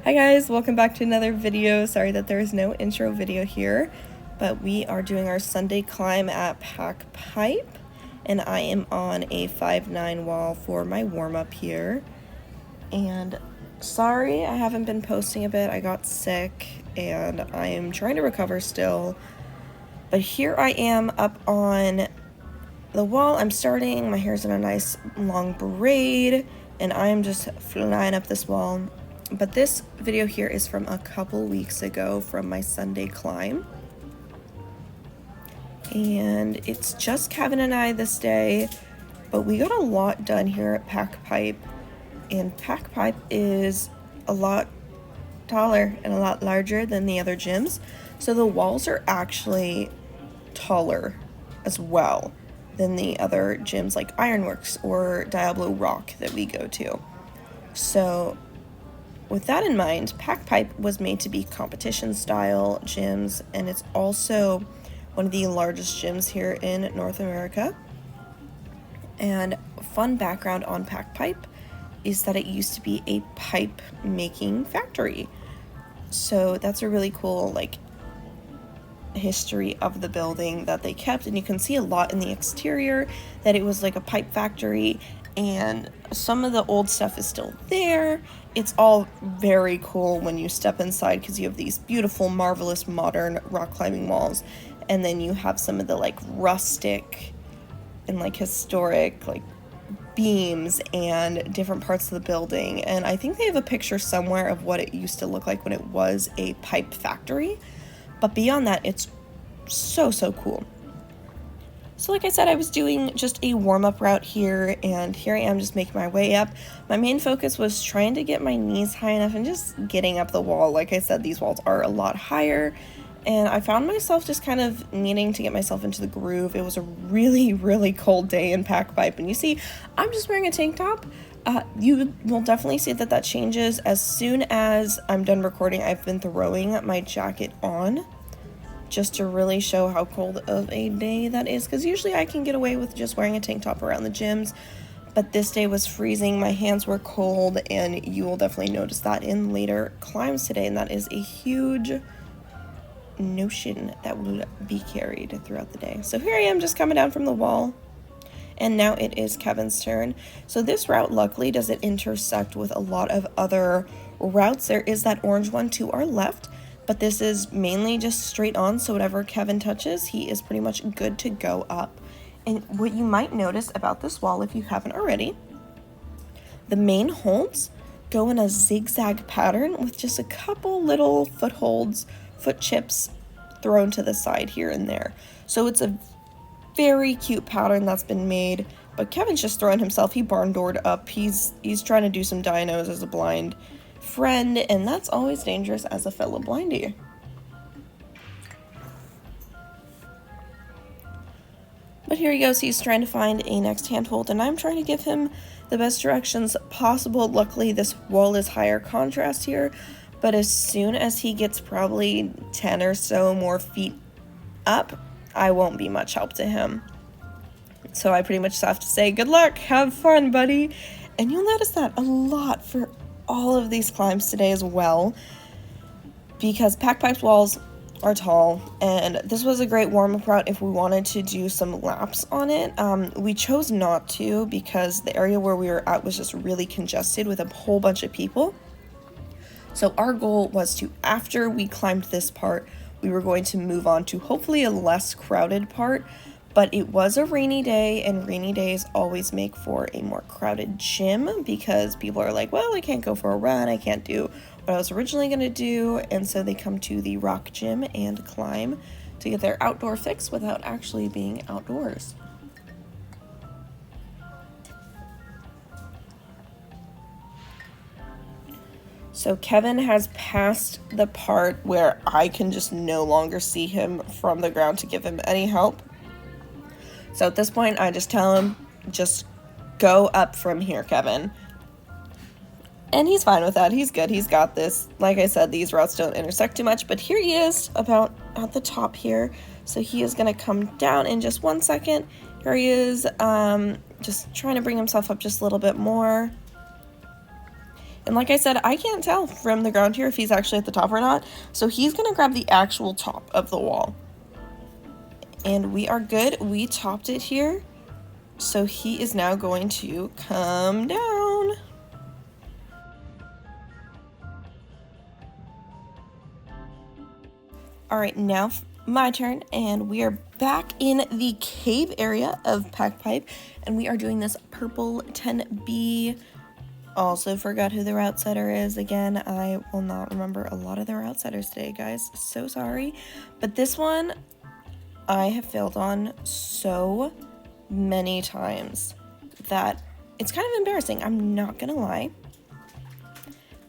Hi guys, welcome back to another video. Sorry that there is no intro video here, but we are doing our Sunday climb at PacificPipe, and I am on a 5'9" wall for my warm-up here. And sorry I haven't been posting a bit. I got sick and I am trying to recover still. But here I am up on the wall. I'm starting, my hair's in a nice long braid, and I am just flying up this wall. But this video here is from a couple weeks ago from my Sunday climb. And it's just Kevin and I this day, but we got a lot done here at PacificPipe. And PacificPipe is a lot taller and a lot larger than the other gyms. So the walls are actually taller as well than the other gyms like Ironworks or Diablo Rock that we go to. So with that in mind, PacificPipe was made to be competition style gyms, and it's also one of the largest gyms here in North America. And fun background on PacificPipe is that it used to be a pipe making factory. So that's a really cool history of the building that they kept, and you can see a lot in the exterior that it was like a pipe factory, and some of the old stuff is still there. It's all very cool when you step inside because you have these beautiful, marvelous, modern rock climbing walls, and then you have some of the rustic and historic beams and different parts of the building. And I think they have a picture somewhere of what it used to look like when it was a pipe factory. But beyond that, it's so cool. So like I said, I was doing just a warm-up route here, and here I am just making my way up. My main focus was trying to get my knees high enough and just getting up the wall. Like I said, these walls are a lot higher, and I found myself just kind of needing to get myself into the groove. It was a really cold day in PacificPipe, and you see, I'm just wearing a tank top. You will definitely see that changes as soon as I'm done recording. I've been throwing my jacket on just to really show how cold of a day that is, because usually I can get away with just wearing a tank top around the gyms, but this day was freezing. My hands were cold, and you will definitely notice that in later climbs today, and that is a huge notion that will be carried throughout the day. So here I am just coming down from the wall, and now it is Kevin's turn. So this route luckily doesn't intersect with a lot of other routes. There is that orange one to our left, but this is mainly just straight on, so whatever Kevin touches, he is pretty much good to go up. And what you might notice about this wall, if you haven't already, the main holds go in a zigzag pattern with just a couple little footholds, foot chips thrown to the side here and there. So it's a very cute pattern that's been made, but Kevin's just throwing himself. He barn doored up. He's trying to do some dynos as a blind friend, and that's always dangerous as a fellow blindy. But here he goes. He's trying to find a next handhold, and I'm trying to give him the best directions possible. Luckily, this wall is higher contrast here, but as soon as he gets probably 10 or so more feet up, I won't be much help to him. So I pretty much have to say, good luck, have fun, buddy. And you'll notice that a lot for all of these climbs today as well, because PacificPipe's walls are tall, and this was a great warm-up route if we wanted to do some laps on it. We chose not to because the area where we were at was just really congested with a whole bunch of people. So our goal was to, after we climbed this part, we were going to move on to hopefully a less crowded part. But it was a rainy day, and rainy days always make for a more crowded gym because people are like, well, I can't go for a run, I can't do what I was originally going to do, and so they come to the rock gym and climb to get their outdoor fix without actually being outdoors. So Kevin has passed the part where I can just no longer see him from the ground to give him any help. So at this point, I just tell him, just go up from here, Kevin. And he's fine with that. He's good. He's got this. Like I said, these routes don't intersect too much, but here he is about at the top here. So he is going to come down in just 1 second. Here he is, just trying to bring himself up just a little bit more. And like I said, I can't tell from the ground here if he's actually at the top or not. So he's going to grab the actual top of the wall. And we are good. We topped it here. So he is now going to come down. All right, now my turn, and we are back in the cave area of PacificPipe, and we are doing this purple 10B. Also forgot who the route setter is. Again, I will not remember a lot of the route setters today, guys. So sorry. But this one I have failed on so many times that it's kind of embarrassing. I'm not gonna lie.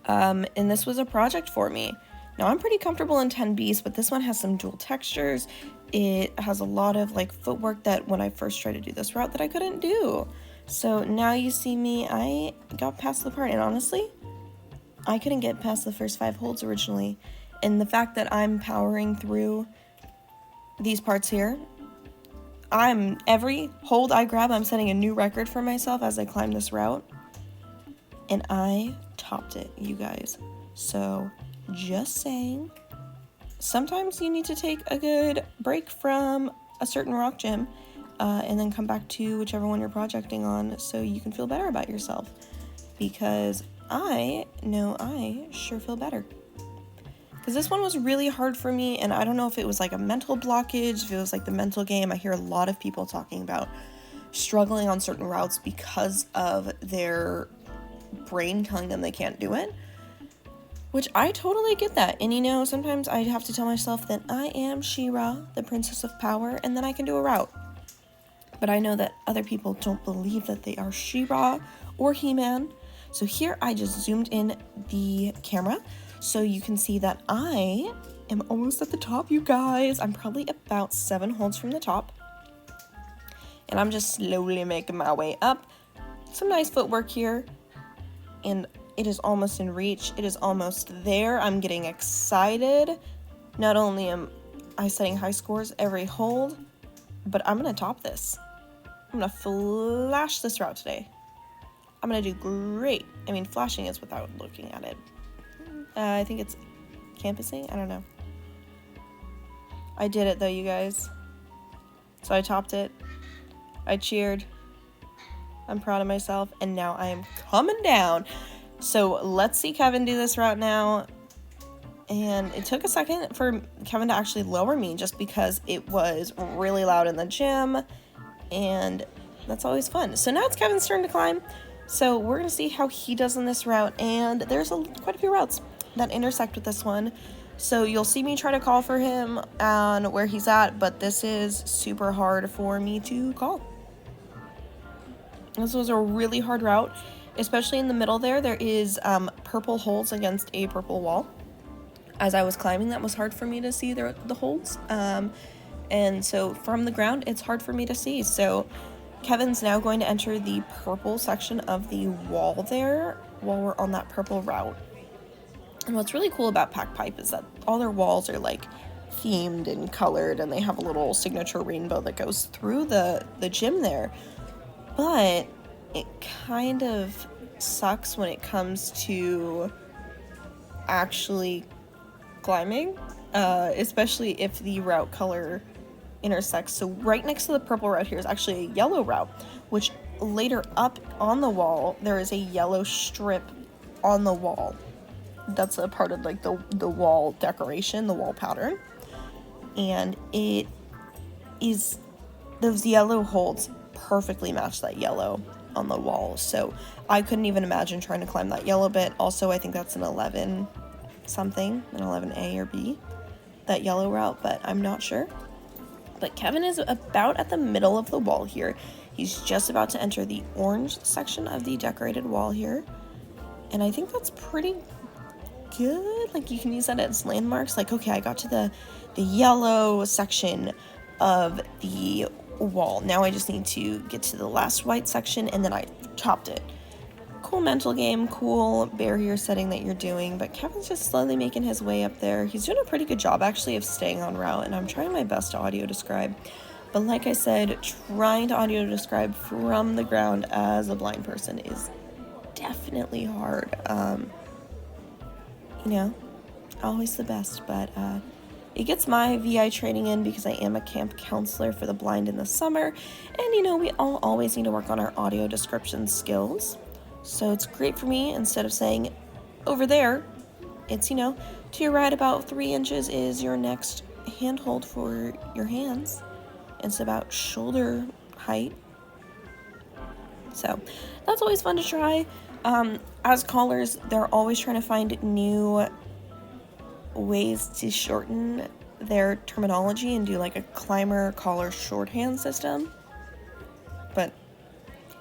And this was a project for me. Now I'm pretty comfortable in 10Bs, but this one has some dual textures. It has a lot of like footwork that when I first tried to do this route that I couldn't do. So now you see me, I got past the part, and honestly, I couldn't get past the first 5 holds originally. And the fact that I'm powering through these parts here, every hold I grab, I'm setting a new record for myself as I climb this route. And I topped it, you guys. So just saying, sometimes you need to take a good break from a certain rock gym and then come back to whichever one you're projecting on so you can feel better about yourself, because I know I sure feel better. Because this one was really hard for me, and I don't know if it was like a mental blockage, if it was like the mental game. I hear a lot of people talking about struggling on certain routes because of their brain telling them they can't do it. Which I totally get that. And you know, sometimes I have to tell myself that I am She-Ra, the princess of power, and then I can do a route. But I know that other people don't believe that they are She-Ra or He-Man. So here I just zoomed in the camera so you can see that I am almost at the top, you guys. I'm probably about 7 holds from the top. And I'm just slowly making my way up. Some nice footwork here. And it is almost in reach. It is almost there. I'm getting excited. Not only am I setting high scores every hold, but I'm going to top this. I'm going to flash this route today. I'm going to do great. I mean, flashing is without looking at it. I think it's campusing. I don't know. I did it though, you guys. So I topped it. I cheered. I'm proud of myself. And now I am coming down. So let's see Kevin do this route now. And it took a second for Kevin to actually lower me just because it was really loud in the gym. And that's always fun. So now it's Kevin's turn to climb. So we're going to see how he does in this route. And there's quite a few routes that intersect with this one. So you'll see me try to call for him on where he's at. But this is super hard for me to call. This was a really hard route. Especially in the middle there is purple holds against a purple wall. As I was climbing, that was hard for me to see the holds. And so from the ground, it's hard for me to see. So Kevin's now going to enter the purple section of the wall there while we're on that purple route. And what's really cool about PacificPipe is that all their walls are like themed and colored, and they have a little signature rainbow that goes through the gym there. But it kind of sucks when it comes to actually climbing, especially if the route color intersects. So right next to the purple route here is actually a yellow route, which later up on the wall there is a yellow strip on the wall. That's a part of like the wall decoration, the wall pattern, and it is those yellow holds perfectly match that yellow on the wall. So I couldn't even imagine trying to climb that yellow bit. Also, I think that's an 11 something, an 11A or B, that yellow route, but I'm not sure. But Kevin is about at the middle of the wall here. He's just about to enter the orange section of the decorated wall here. And I think that's pretty good. Like, you can use that as landmarks. Like, okay, I got to the yellow section of the wall. Now I just need to get to the last white section, and then I topped it. Cool mental game, cool barrier setting that you're doing, but Kevin's just slowly making his way up there. He's doing a pretty good job actually of staying on route, and I'm trying my best to audio describe. But like I said, trying to audio describe from the ground as a blind person is definitely hard. You know, always the best, but it gets my VI training in because I am a camp counselor for the blind in the summer, and you know, we all always need to work on our audio description skills. So it's great for me, instead of saying over there, it's, you know, to your right about 3 inches is your next handhold for your hands. It's about shoulder height. So that's always fun to try. As callers, they're always trying to find new ways to shorten their terminology and do like a climber caller shorthand system. But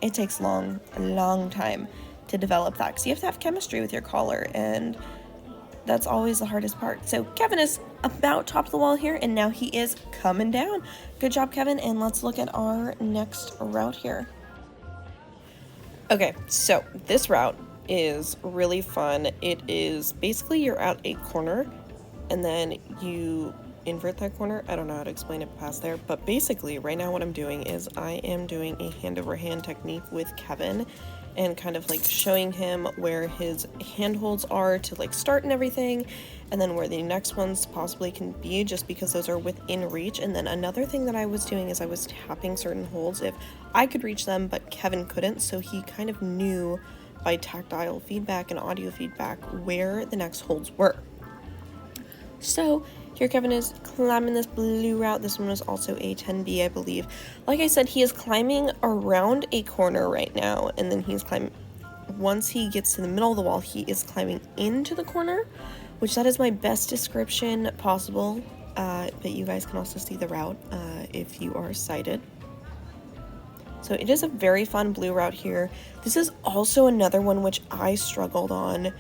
it takes a long time to develop that, because you have to have chemistry with your caller, and that's always the hardest part. So Kevin is about top of the wall here, and now he is coming down. Good job, Kevin, and let's look at our next route here. Okay, so this route is really fun. It is basically you're at a corner and then you invert that corner. I don't know how to explain it past there, but basically right now what I'm doing is I am doing a hand over hand technique with Kevin and kind of like showing him where his handholds are to like start and everything, and then where the next ones possibly can be, just because those are within reach. And then another thing that I was doing is I was tapping certain holds if I could reach them but Kevin couldn't, so he kind of knew by tactile feedback and audio feedback where the next holds were. So here Kevin is climbing this blue route. This one was also a 10B, I believe. Like I said, he is climbing around a corner right now, and then he's climbing. Once he gets to the middle of the wall, he is climbing into the corner, which that is my best description possible. But you guys can also see the route if you are sighted. So it is a very fun blue route here. This is also another one which I struggled on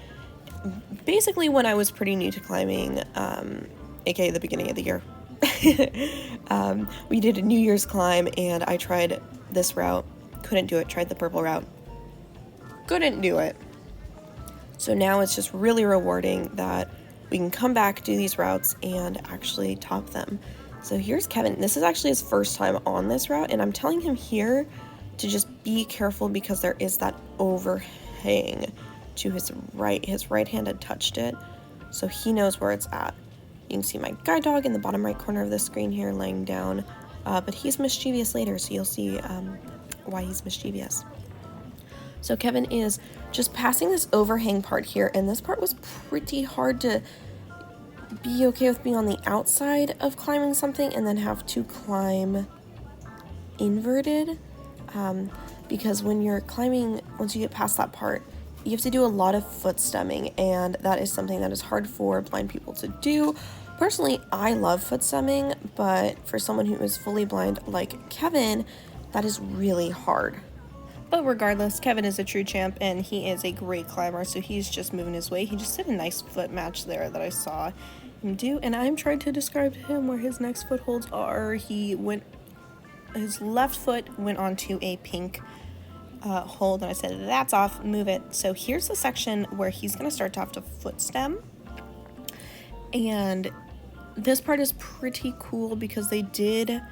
basically when I was pretty new to climbing, aka the beginning of the year. We did a New Year's climb and I tried this route, couldn't do it, tried the purple route, couldn't do it. So now it's just really rewarding that we can come back, do these routes, and actually top them. So here's Kevin. This is actually his first time on this route, and I'm telling him here to just be careful because there is that overhang to his right. His right hand had touched it, so he knows where it's at. You can see my guide dog in the bottom right corner of the screen here laying down, but he's mischievous later, so you'll see why he's mischievous. So Kevin is just passing this overhang part here, and this part was pretty hard to be okay with being on the outside of climbing something and then have to climb inverted, because when you're climbing, once you get past that part, you have to do a lot of foot stemming, and that is something that is hard for blind people to do. Personally, I love foot stemming, but for someone who is fully blind like Kevin, that is really hard. But regardless, Kevin is a true champ, and he is a great climber, so he's just moving his way. He just did a nice foot match there that I saw him do, and I'm trying to describe to him where his next footholds are. His left foot went onto a pink hold, and I said, that's off, move it. So here's the section where he's going to start to have to foot stem, and this part is pretty cool because they did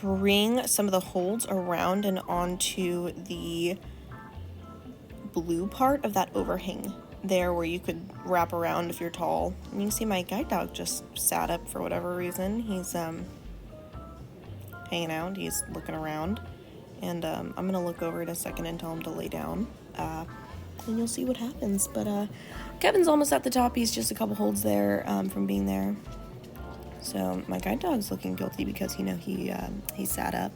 bring some of the holds around and onto the blue part of that overhang there where you could wrap around if you're tall. And you can see my guide dog just sat up for whatever reason. He's hanging out, he's looking around, and I'm gonna look over in a second and tell him to lay down, and you'll see what happens. But Kevin's almost at the top. He's just a couple holds there from being there. So my guide dog's looking guilty because, you know, he sat up.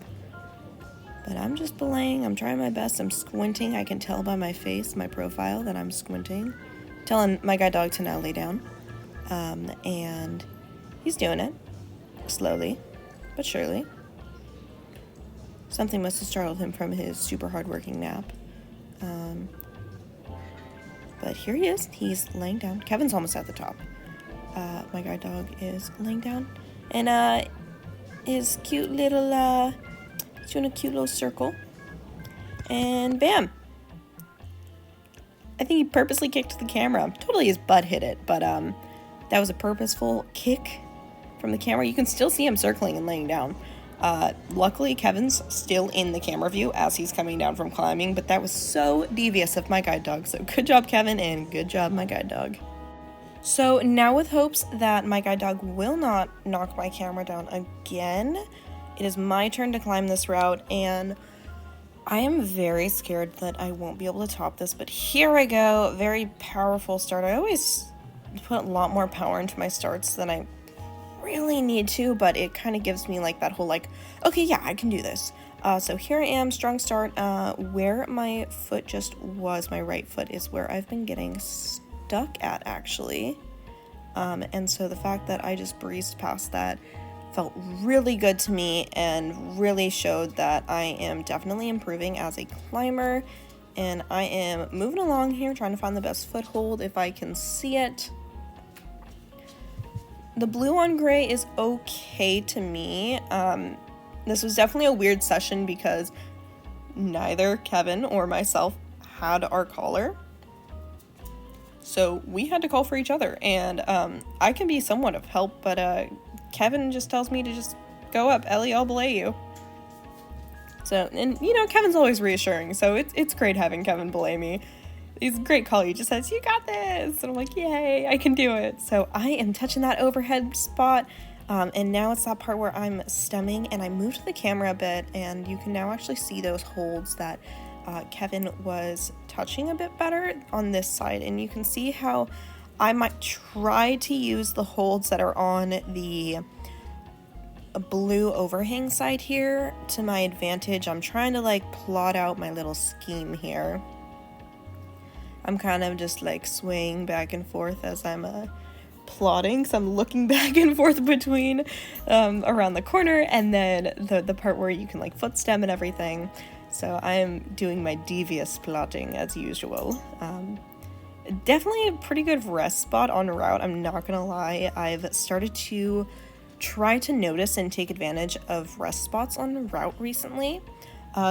But I'm just belaying. I'm trying my best. I'm squinting. I can tell by my face, my profile, that I'm squinting. Telling my guide dog to now lay down. And he's doing it. Slowly, but surely. Something must have startled him from his super hard-working nap. But here he is. He's laying down. Kevin's almost at the top. My guide dog is laying down, and his cute little he's doing a cute little circle, and bam, I think he purposely kicked the camera. Totally his butt hit it, but that was a purposeful kick from the camera. You can still see him circling and laying down. Luckily, Kevin's still in the camera view as he's coming down from climbing, but that was so devious of my guide dog. So good job, Kevin, and good job, my guide dog. So now, with hopes that my guide dog will not knock my camera down again, it is my turn to climb this route, and I am very scared that I won't be able to top this, but here I go. Very powerful start. I always put a lot more power into my starts than I really need to, but it kind of gives me like that whole like, okay, yeah, I can do this. So here I am, strong start. Where my foot just was, my right foot, is where I've been getting stuck at, actually. And so the fact that I just breezed past that felt really good to me and really showed that I am definitely improving as a climber, and I am moving along here trying to find the best foothold if I can see it. The blue on gray is okay to me. This was definitely a weird session because neither Kevin or myself had our collar. So we had to call for each other, and I can be somewhat of help, but Kevin just tells me to just go up, Ellie, I'll belay you. So, and you know, Kevin's always reassuring, so it's great having Kevin belay me. He's a great call. He just says, you got this, and I'm like, yay, I can do it. So I am touching that overhead spot, and now it's that part where I'm stemming, and I moved the camera a bit, and you can now actually see those holds that Kevin was touching a bit better on this side, and you can see how I might try to use the holds that are on the blue overhang side here to my advantage. I'm trying to like plot out my little scheme here. I'm kind of just like swaying back and forth as I'm plotting, so I'm looking back and forth between around the corner and then the part where you can like foot stem and everything. So I'm doing my devious plotting as usual. Definitely a pretty good rest spot on route, I'm not gonna lie. I've started to try to notice and take advantage of rest spots on route recently,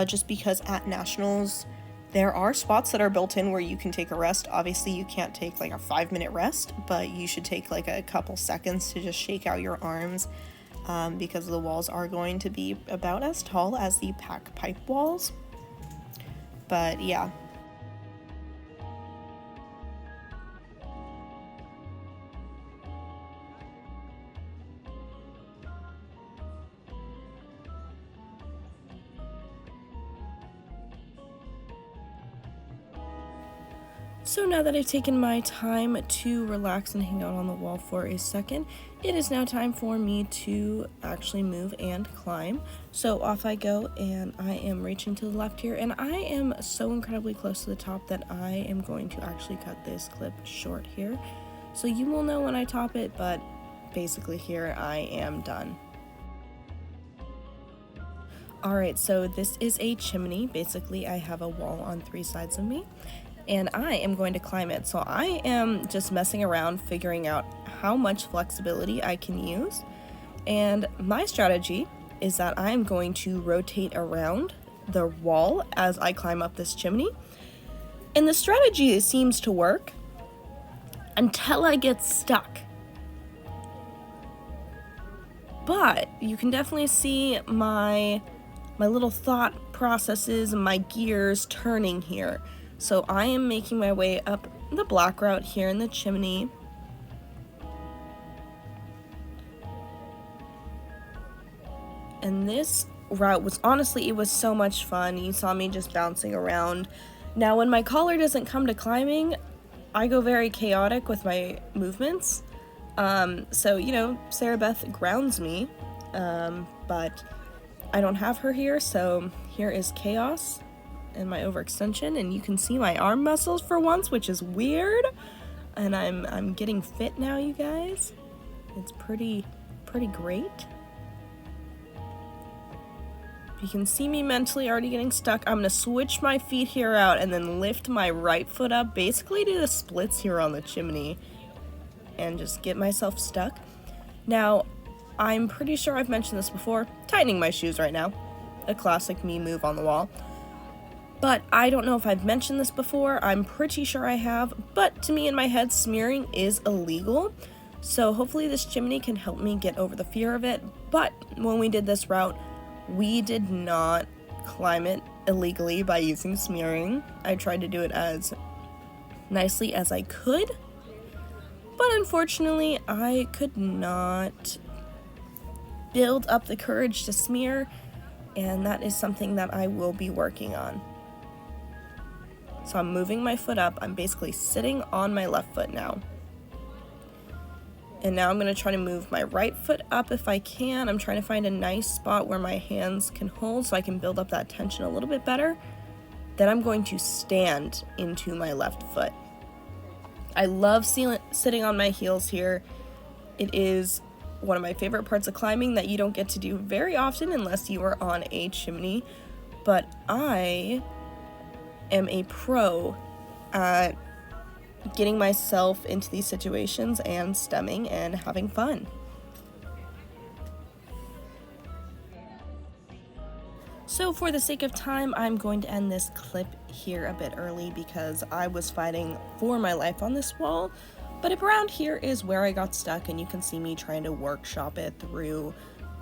just because at nationals there are spots that are built in where you can take a rest. Obviously you can't take like a 5-minute rest, but you should take like a couple seconds to just shake out your arms, because the walls are going to be about as tall as the PacificPipe walls. But yeah. So now that I've taken my time to relax and hang out on the wall for a second, it is now time for me to actually move and climb. So off I go, and I am reaching to the left here, and I am so incredibly close to the top that I am going to actually cut this clip short here. So you will know when I top it, but basically here I am done. Alright, so this is a chimney. Basically I have a wall on 3 sides of me, and I am going to climb it. So I am just messing around figuring out how much flexibility I can use, and my strategy is that I am going to rotate around the wall as I climb up this chimney, and the strategy seems to work until I get stuck. But you can definitely see my little thought processes and my gears turning here. So I am making my way up the black route here in the chimney. And this route was honestly, it was so much fun. You saw me just bouncing around. Now when my collar doesn't come to climbing, I go very chaotic with my movements. So, you know, Sarah Beth grounds me, but I don't have her here, so here is chaos and my overextension, and you can see my arm muscles for once, which is weird, and I'm getting fit now, you guys. It's pretty great. You can see me mentally already getting stuck. I'm gonna switch my feet here out and then lift my right foot up, basically do the splits here on the chimney, and just get myself stuck. Now, I'm pretty sure I've mentioned this before, tightening my shoes right now. A classic me move on the wall. But I don't know if I've mentioned this before. I'm pretty sure I have, but to me in my head, smearing is illegal. So hopefully this chimney can help me get over the fear of it. But when we did this route, We did not climb it illegally by using smearing. I tried to do it as nicely as I could, but unfortunately I could not build up the courage to smear, and that is something that I will be working on. So I'm moving my foot up. I'm basically sitting on my left foot now. And now I'm going to try to move my right foot up if I can. I'm trying to find a nice spot where my hands can hold so I can build up that tension a little bit better. Then I'm going to stand into my left foot. I love sitting on my heels here. It is one of my favorite parts of climbing that you don't get to do very often unless you are on a chimney. But I am a pro at getting myself into these situations and stemming and having fun. So for the sake of time, I'm going to end this clip here a bit early because I was fighting for my life on this wall. But around here is where I got stuck, and you can see me trying to workshop it through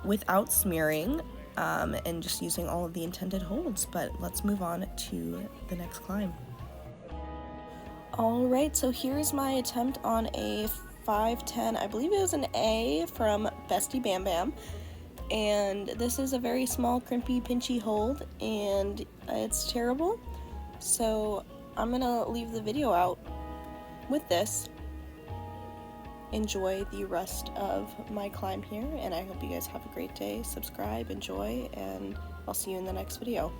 without smearing and just using all of the intended holds. But let's move on to the next climb. Alright, so here's my attempt on a 510, I believe it was an A from Bestie Bam Bam, and this is a very small, crimpy, pinchy hold, and it's terrible, so I'm gonna leave the video out with this. Enjoy the rest of my climb here, and I hope you guys have a great day. Subscribe, enjoy, and I'll see you in the next video.